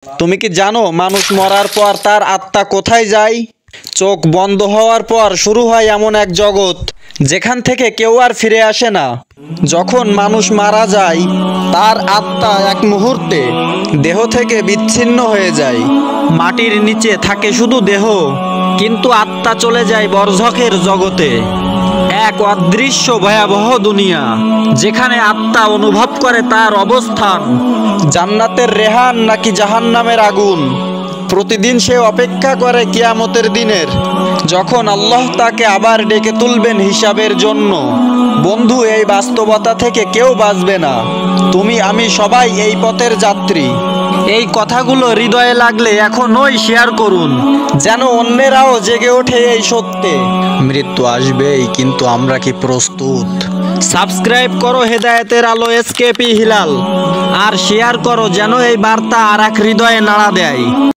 তুমি কি জানো মানুষ মরার পর তার আত্মা কোথায় যায়? চোখ বন্ধ হওয়ার পর শুরু হয় এমন এক জগৎ যেখান থেকে কেউ আর ফিরে আসে না। যখন মানুষ মারা যায় তার আত্মা এক মুহূর্তে দেহ থেকে বিচ্ছিন্ন হয়ে যায়। মাটির নিচে থাকে শুধু দেহ, কিন্তু আত্মা চলে যায় বরজখের জগতে, এক অদৃশ্য ভয়াবহ দুনিয়া যেখানে আত্মা অনুভব করে তার অবস্থান জান্নাতের রেহান নাকি জাহান্নামের আগুন। প্রতিদিন সে অপেক্ষা করে কিয়ামতের দিনের, যখন আল্লাহ তাকে আবার ডেকে তুলবেন হিসাবের জন্য। বন্ধু, এই বাস্তবতা থেকে কেউ বাঁচবে না। তুমি আমি সবাই এই পথের যাত্রী। এই কথাগুলো হৃদয়ে লাগলে এখনই শেয়ার করুন, যেন অন্যেরাও জেগে ওঠে এই সত্যে। মৃত্যু আসবেই, কিন্তু আমরা কি প্রস্তুত? সাবস্ক্রাইব করো হেদায়েতের আলো এসকেপি হিলাল, আর শেয়ার করো যেন এই বার্তা আর এক হৃদয়ে নাড়া দেয়।